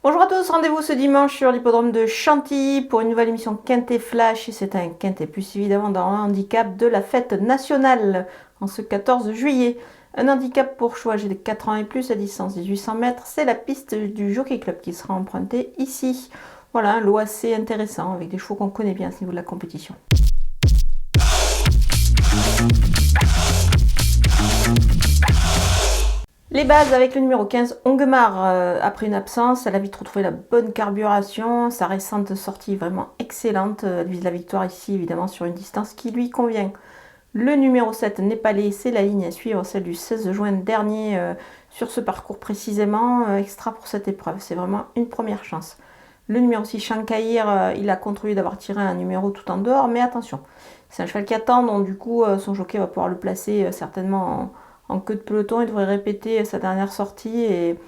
Bonjour à tous, rendez-vous ce dimanche sur l'hippodrome de Chantilly pour une nouvelle émission Quintet Flash. Et c'est un Quintet Plus évidemment dans un handicap de la fête nationale en ce 14 juillet. Un handicap pour choix âgé de 4 ans et plus à distance 1800 mètres. C'est la piste du Jockey Club qui sera empruntée ici. Voilà, un lot assez intéressant avec des chevaux qu'on connaît bien à ce niveau de la compétition. Les bases avec le numéro 15, Ongemar, après une absence, elle a vite retrouvé la bonne carburation. Sa récente sortie est vraiment excellente. Elle vise la victoire ici, évidemment, sur une distance qui lui convient. Le numéro 7, Népalais, c'est la ligne à suivre, celle du 16 juin dernier, sur ce parcours précisément, extra pour cette épreuve. C'est vraiment une première chance. Le numéro 6, Chankahir, il a contribué d'avoir tiré un numéro tout en dehors, mais attention, c'est un cheval qui attend, donc du coup, son jockey va pouvoir le placer certainement en queue de peloton. Il devrait répéter sa dernière sortie et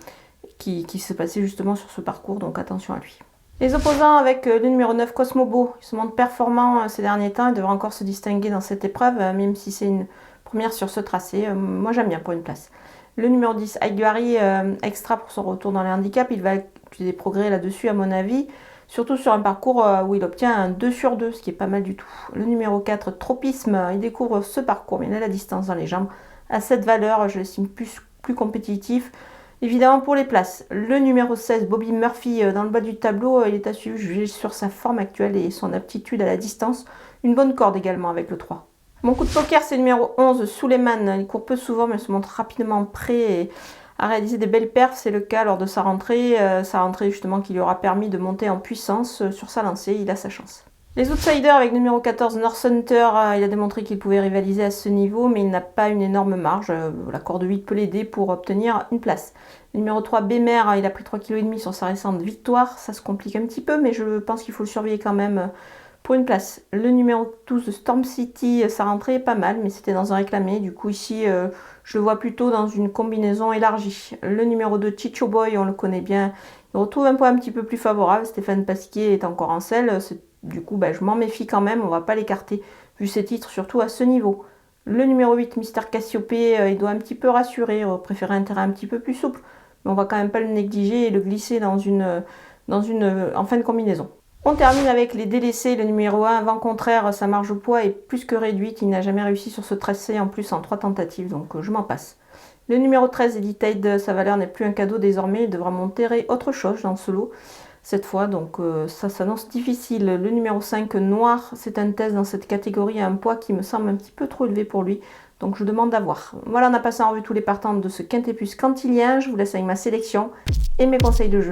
qui s'est passée justement sur ce parcours, donc attention à lui. Les opposants avec le numéro 9, Cosmobo, ils se montrent performants ces derniers temps. Ils devraient encore se distinguer dans cette épreuve, même si c'est une première sur ce tracé. Moi j'aime bien pour une place. Le numéro 10, Aiguari, extra pour son retour dans les handicaps. Il va utiliser des progrès là-dessus à mon avis. Surtout sur un parcours où il obtient un 2 sur 2, ce qui est pas mal du tout. Le numéro 4, Tropisme, il découvre ce parcours, mais il a la distance dans les jambes. À cette valeur, je l'estime plus compétitif. Évidemment pour les places, le numéro 16, Bobby Murphy, dans le bas du tableau, il est à suivre jugé sur sa forme actuelle et son aptitude à la distance. Une bonne corde également avec le 3. Mon coup de poker, c'est le numéro 11, Suleiman. Il court peu souvent, mais se montre rapidement prêt à réaliser des belles perfs. C'est le cas lors de sa rentrée justement qui lui aura permis de monter en puissance sur sa lancée. Il a sa chance. Les outsiders avec le numéro 14, North Hunter, il a démontré qu'il pouvait rivaliser à ce niveau, mais il n'a pas une énorme marge. La corde 8 peut l'aider pour obtenir une place. Le numéro 3, Bémer, il a pris 3,5 kg sur sa récente victoire. Ça se complique un petit peu, mais je pense qu'il faut le surveiller quand même pour une place. Le numéro 12, Storm City, sa rentrée est pas mal, mais c'était dans un réclamé. Du coup, ici, je le vois plutôt dans une combinaison élargie. Le numéro 2, Chicho Boy, on le connaît bien. Il retrouve un point un petit peu plus favorable. Stéphane Pasquier est encore en selle. Du coup, je m'en méfie quand même, on va pas l'écarter, vu ses titres, surtout à ce niveau. Le numéro 8, Mister Cassiopée, il doit un petit peu rassurer, préférer un terrain un petit peu plus souple, mais on va quand même pas le négliger et le glisser en fin de combinaison. On termine avec les délaissés. Le numéro 1, vent contraire, sa marge au poids est plus que réduite, il n'a jamais réussi sur ce tracé, en plus en 3 tentatives, donc je m'en passe. Le numéro 13, Elite, sa valeur n'est plus un cadeau désormais, il devra monter autre chose dans ce lot cette fois, donc ça s'annonce difficile. Le numéro 5, Noir, c'est un test dans cette catégorie à un poids qui me semble un petit peu trop élevé pour lui, donc je demande à voir. Voilà, on a passé en revue tous les partants de ce Quintet Plus cantilien. Je vous laisse avec ma sélection et mes conseils de jeu.